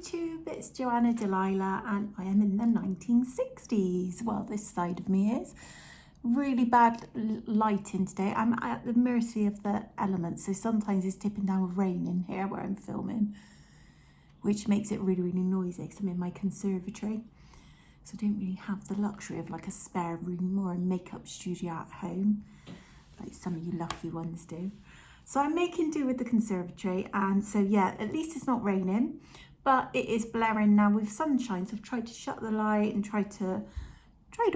YouTube, it's Joanna Delilah and I am in the 1960s. Well, this side of me is. Really bad lighting today. I'm at the mercy of the elements, so sometimes it's tipping down with rain in here where I'm filming, which makes it really, really noisy because I'm in my conservatory. So I don't really have the luxury of like a spare room or a makeup studio at home, like some of you lucky ones do. So I'm making do with the conservatory, and so yeah, at least it's not raining, but it is blaring now with sunshine. So I've tried to shut the light and tried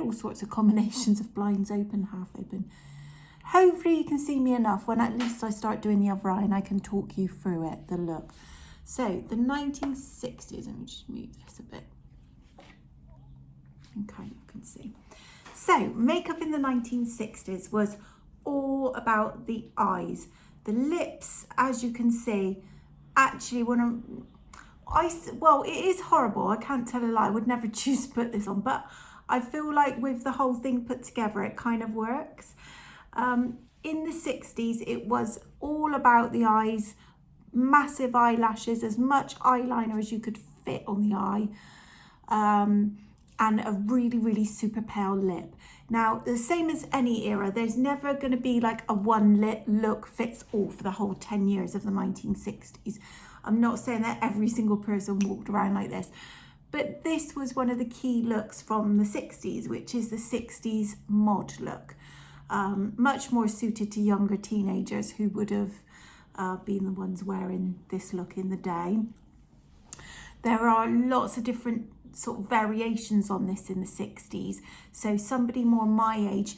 all sorts of combinations of blinds open, half open. Hopefully you can see me enough when at least I start doing the other eye and I can talk you through it, the look. So the 1960s, let me just move this a bit. And kind of can see. So makeup in the 1960s was all about the eyes. The lips, as you can see, actually well, it is horrible. I can't tell a lie. I would never choose to put this on, but I feel like with the whole thing put together, it kind of works. In the 60s, it was all about the eyes, massive eyelashes, as much eyeliner as you could fit on the eye, and a really, really super pale lip. Now, the same as any era, there's never going to be like a one lip look fits all for the whole 10 years of the 1960s. I'm not saying that every single person walked around like this, but this was one of the key looks from the 60s, which is the 60s mod look. Much more suited to younger teenagers who would have been the ones wearing this look in the day. There are lots of different sort of variations on this in the 60s. So somebody more my age,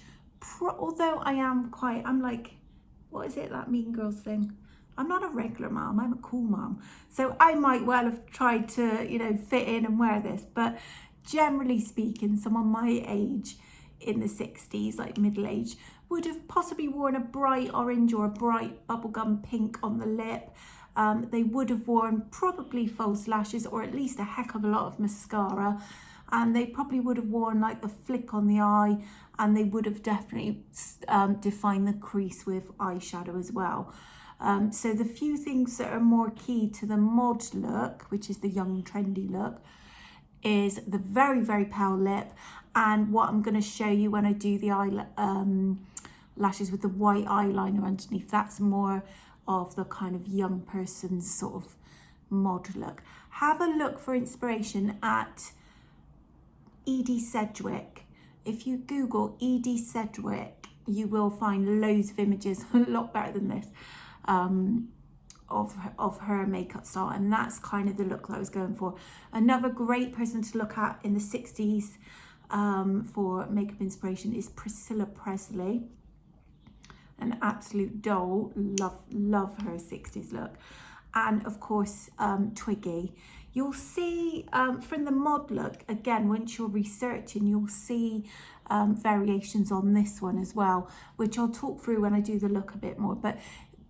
although I'm like, what is it, that Mean Girls thing? I'm not a regular mom, I'm a cool mom. So I might well have tried to, you know, fit in and wear this, but generally speaking, someone my age in the 60s, like middle age, would have possibly worn a bright orange or a bright bubblegum pink on the lip. They would have worn probably false lashes or at least a heck of a lot of mascara, and they probably would have worn like the flick on the eye, and they would have definitely defined the crease with eyeshadow as well. So the few things that are more key to the mod look, which is the young trendy look, is the very, very pale lip, and what I'm going to show you when I do the lashes with the white eyeliner underneath. That's more of the kind of young person's sort of mod look. Have a look for inspiration at Edie Sedgewick. If you Google Edie Sedgewick, you will find loads of images, a lot better than this, of her makeup style, and that's kind of the look that I was going for. Another great person to look at in the 60s for makeup inspiration is Priscilla Presley. An absolute doll, love her 60s look. And of course, Twiggy. You'll see from the mod look, again, once you're researching, you'll see variations on this one as well, which I'll talk through when I do the look a bit more. But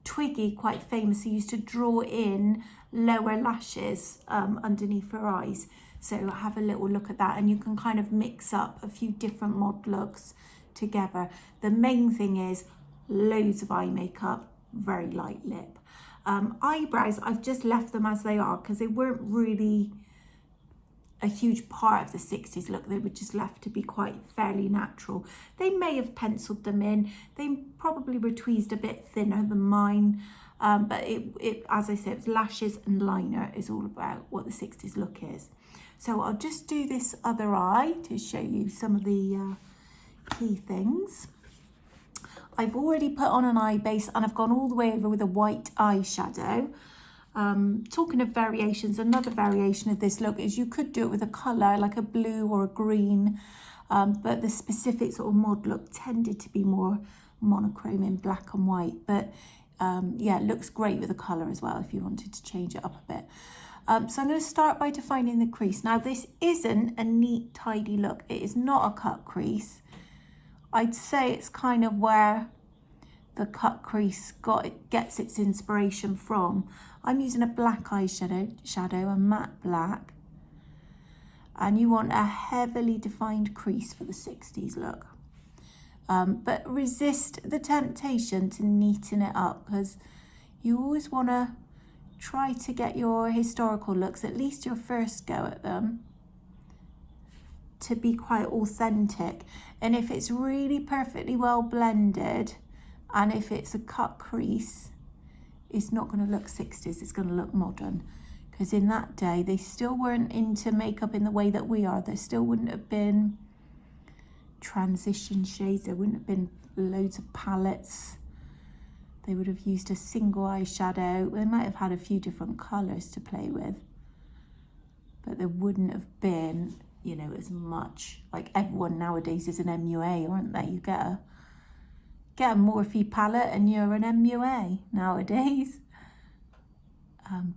Twiggy, quite famously, used to draw in lower lashes underneath her eyes. So have a little look at that, and you can kind of mix up a few different mod looks together. The main thing is loads of eye makeup, very light lip. Eyebrows, I've just left them as they are because they weren't really a huge part of the 60s look. They were just left to be quite fairly natural. They may have penciled them in. They probably were tweezed a bit thinner than mine. But it, as I said, it's lashes and liner is all about what the 60s look is. So I'll just do this other eye to show you some of the key things. I've already put on an eye base and I've gone all the way over with a white eyeshadow. Talking of variations, another variation of this look is you could do it with a colour like a blue or a green, but the specific sort of mod look tended to be more monochrome in black and white. But yeah, it looks great with a colour as well if you wanted to change it up a bit. So I'm going to start by defining the crease. Now this isn't a neat, tidy look. It is not a cut crease. I'd say it's kind of where the cut crease gets its inspiration from. I'm using a black eyeshadow, a matte black. And you want a heavily defined crease for the 60s look. But resist the temptation to neaten it up, because you always want to try to get your historical looks, at least your first go at them, to be quite authentic. And if it's really perfectly well blended, and if it's a cut crease, it's not going to look 60s, it's going to look modern. Because in that day, they still weren't into makeup in the way that we are. There still wouldn't have been transition shades, there wouldn't have been loads of palettes. They would have used a single eyeshadow. They might have had a few different colours to play with, but there wouldn't have been, you know, as much. Like everyone nowadays is an MUA, aren't they? You get a Morphe palette and you're an MUA nowadays.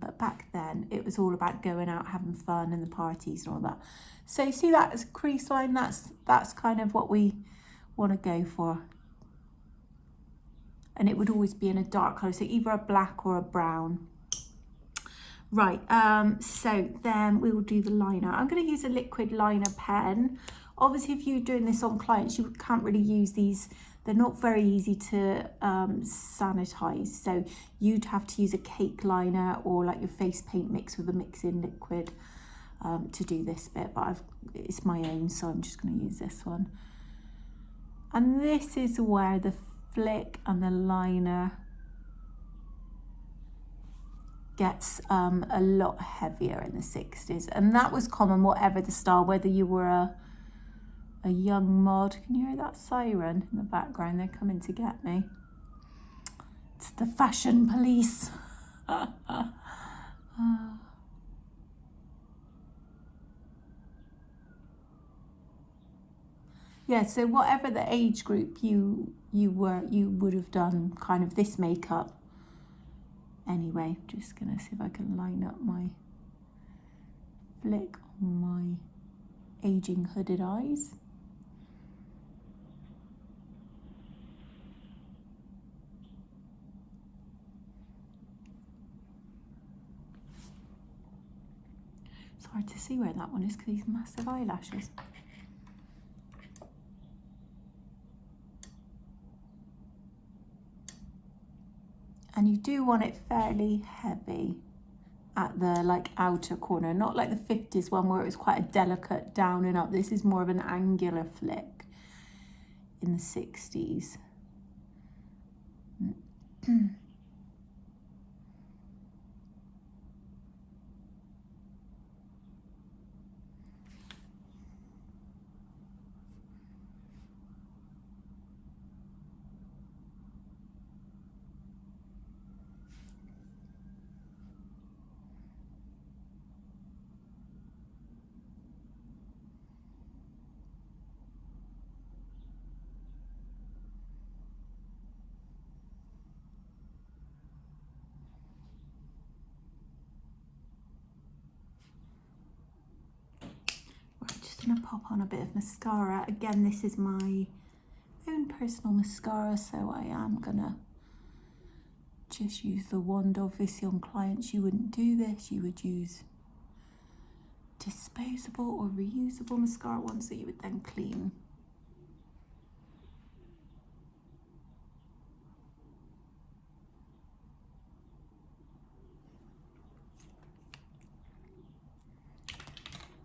But back then it was all about going out, having fun and the parties and all that. So you see that as a crease line, that's kind of what we want to go for. And it would always be in a dark colour, so either a black or a brown. Right, so then we will do the liner. I'm going to use a liquid liner pen. Obviously, if you're doing this on clients, you can't really use these. They're not very easy to sanitize. So you'd have to use a cake liner or like your face paint mix with a mix-in liquid to do this bit. But it's my own, so I'm just going to use this one. And this is where the flick and the liner gets a lot heavier in the 60s, and that was common whatever the style, whether you were a young mod. Can you hear that siren in the background? They're coming to get me. It's the fashion police. Yeah, so whatever the age group you were, you would have done kind of this makeup. Anyway, just gonna see if I can line up my flick on my aging hooded eyes. It's hard to see where that one is because these massive eyelashes. And you do want it fairly heavy at the like outer corner, not like the 50s one where it was quite a delicate down and up. This is more of an angular flick in the 60s. Going to pop on a bit of mascara. Again, this is my own personal mascara, so I am gonna just use the wand. Obviously on clients you wouldn't do this, you would use disposable or reusable mascara ones that you would then clean.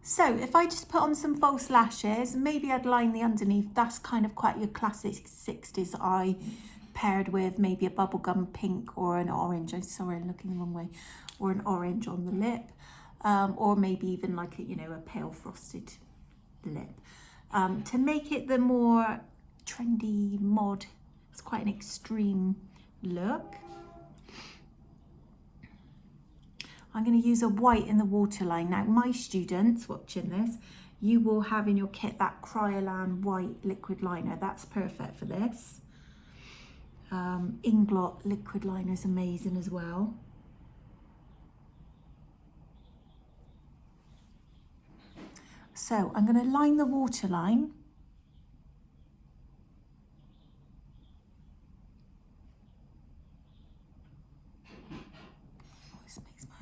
So if I just put on some false lashes, maybe I'd line the underneath. That's kind of quite your classic 60s eye, paired with maybe a bubblegum pink or an orange. I'm sorry, I'm looking the wrong way. Or an orange on the lip. Or maybe even like a, you know, a pale frosted lip. To make it the more trendy mod, it's quite an extreme look. I'm going to use a white in the waterline. Now, my students watching this, you will have in your kit that Kryolan white liquid liner. That's perfect for this. Inglot liquid liner is amazing as well. So I'm going to line the waterline.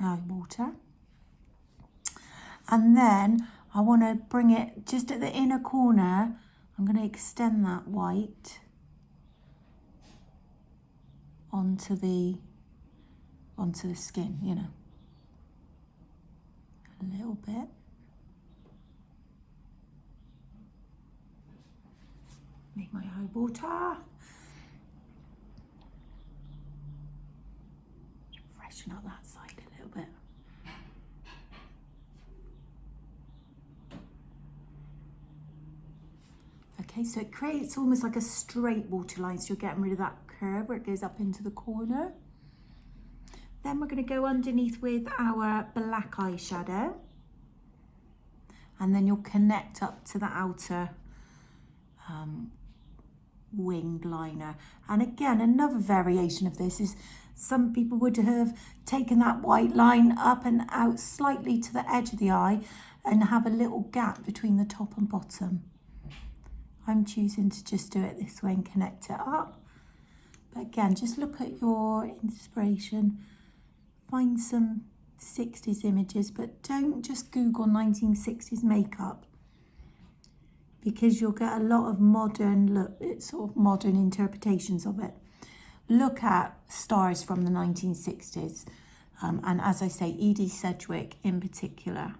Eye water, and then I want to bring it just at the inner corner. I'm going to extend that white onto the onto the skin, you know. A little bit. Make my eye water. Freshen up that side a little bit. Okay, so it creates almost like a straight waterline, so you're getting rid of that curve where it goes up into the corner. Then we're going to go underneath with our black eyeshadow. And then you'll connect up to the outer winged liner. And again, another variation of this is some people would have taken that white line up and out slightly to the edge of the eye and have a little gap between the top and bottom. I'm choosing to just do it this way and connect it up. But again, just look at your inspiration. Find some 60s images, but don't just Google 1960s makeup, because you'll get a lot of modern, sort of modern interpretations of it. Look at stars from the 1960s. And as I say, Edie Sedgewick in particular.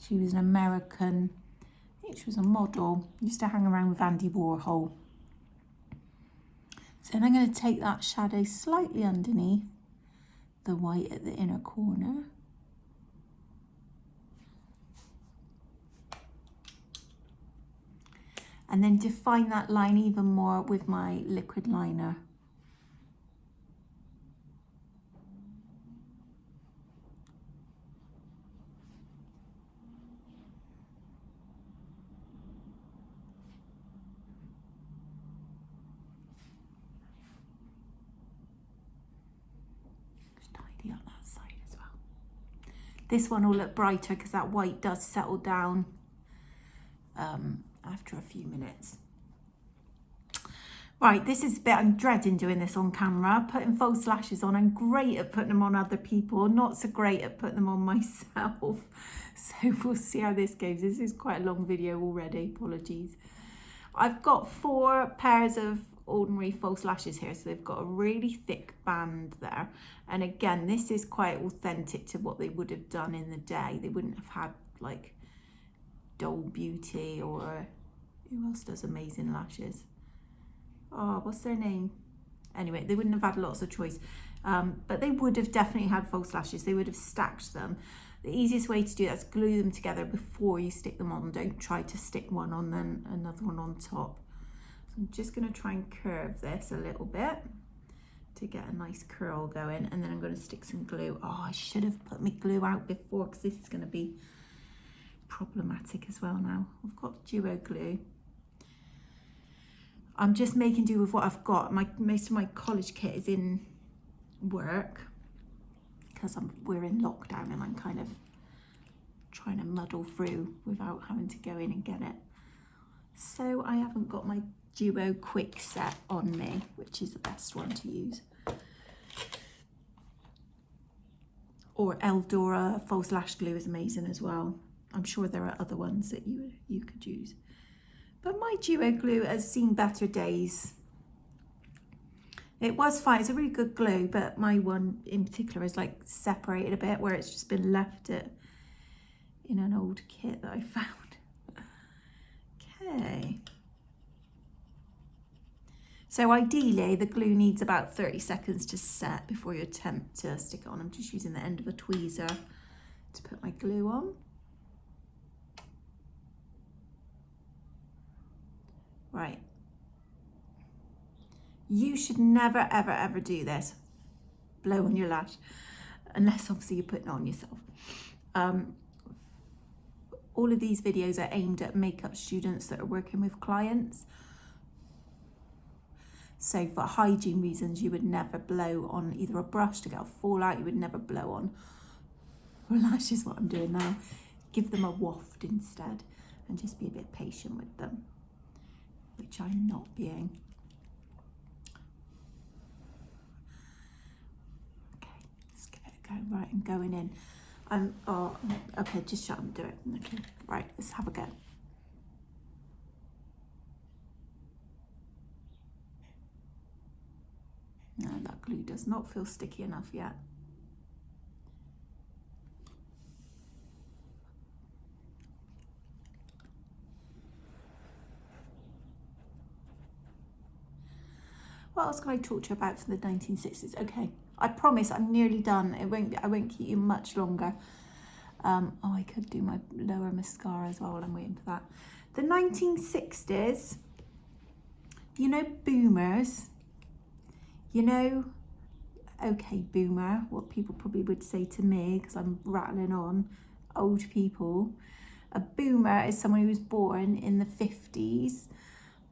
She was an American, I think she was a model, used to hang around with Andy Warhol. So then I'm going to take that shadow slightly underneath the white at the inner corner. And then define that line even more with my liquid liner. Tidy up that side as well. This one will look brighter because that white does settle down after a few minutes. Right, this is a bit, I'm dreading doing this on camera, putting false lashes on. I'm great at putting them on other people, not so great at putting them on myself. So we'll see how this goes. This is quite a long video already, apologies. I've got 4 pairs of ordinary false lashes here, so they've got a really thick band there. And again, this is quite authentic to what they would have done in the day. They wouldn't have had like Doll Beauty, or who else does amazing lashes? Oh, what's their name? Anyway, they wouldn't have had lots of choice, but they would have definitely had false lashes. They would have stacked them. The easiest way to do that is glue them together before you stick them on. Don't try to stick one on then another one on top. So I'm just going to try and curve this a little bit to get a nice curl going, and then I'm going to stick some glue. Oh, I should have put my glue out before, because this is going to be problematic as well now. I've got duo glue. I'm just making do with what I've got. Most of my college kit is in work because we're in lockdown, and I'm kind of trying to muddle through without having to go in and get it. So I haven't got my duo quick set on me, which is the best one to use. Or Eldora false lash glue is amazing as well. I'm sure there are other ones that you could use. But my duo glue has seen better days. It was fine, it's a really good glue, but my one in particular is like separated a bit, where it's just been left in an old kit that I found. Okay. So ideally the glue needs about 30 seconds to set before you attempt to stick it on. I'm just using the end of a tweezer to put my glue on. Right. You should never, ever, ever do this. Blow on your lash, unless obviously you're putting it on yourself. All of these videos are aimed at makeup students that are working with clients. So for hygiene reasons, you would never blow on either a brush to get a fallout. You would never blow on your lashes, what I'm doing now. Give them a waft instead, and just be a bit patient with them, which I'm not being. Okay, let's give it a go. Right, I'm going in. Oh, okay, just shut up and do it. Okay, right, let's have a go. And glue does not feel sticky enough yet. What else can I talk to you about for the 1960s? Okay, I promise I'm nearly done. I won't keep you much longer. Oh, I could do my lower mascara as well while I'm waiting for that. The 1960s, you know, boomers, you know, okay, boomer, what people probably would say to me, because I'm rattling on, old people. A boomer is someone who was born in the 50s,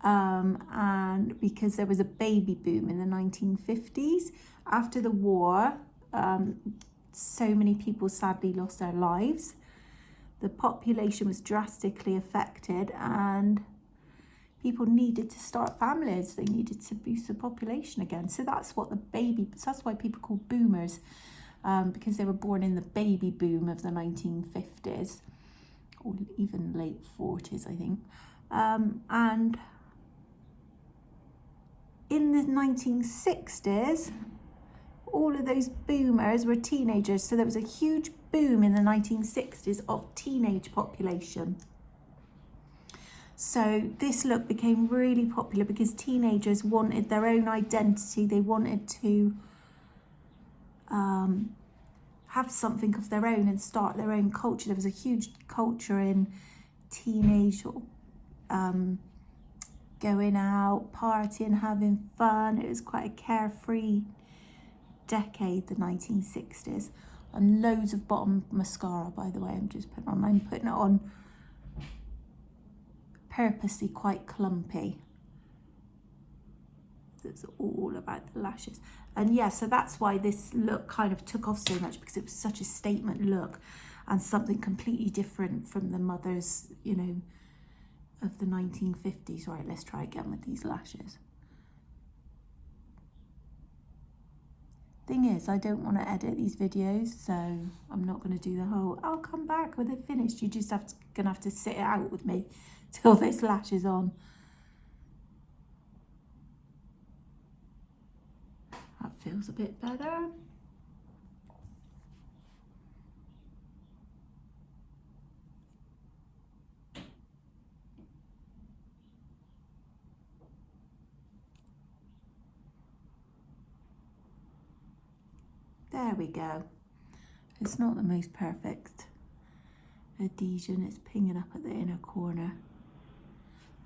and because there was a baby boom in the 1950s. After the war, so many people sadly lost their lives. The population was drastically affected and people needed to start families. They needed to boost the population again. So that's what that's why people call boomers, because they were born in the baby boom of the 1950s, or even late 40s, I think. And in the 1960s, all of those boomers were teenagers. So there was a huge boom in the 1960s of teenage population. So this look became really popular because teenagers wanted their own identity. They wanted to have something of their own and start their own culture. There was a huge culture in teenage going out, partying, having fun. It was quite a carefree decade, the 1960s. And loads of bottom mascara, by the way, I'm putting it on purposely quite clumpy. It's all about the lashes. And yeah, so that's why this look kind of took off so much, because it was such a statement look and something completely different from the mothers, you know, of the 1950s. Right, let's try again with these lashes. Thing is, I don't want to edit these videos, so I'm not going to do the whole, I'll come back when they're finished. You just gonna have to sit it out with me till this lash is on. That feels a bit better. There we go. It's not the most perfect adhesion. It's pinging up at the inner corner.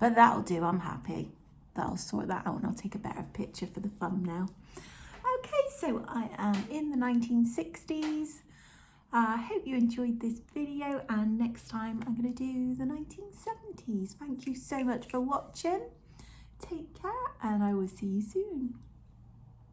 But that'll do, I'm happy. That'll sort that out and I'll take a better picture for the thumbnail. Okay, so I am in the 1960s. I hope you enjoyed this video, and next time I'm going to do the 1970s. Thank you so much for watching. Take care and I will see you soon.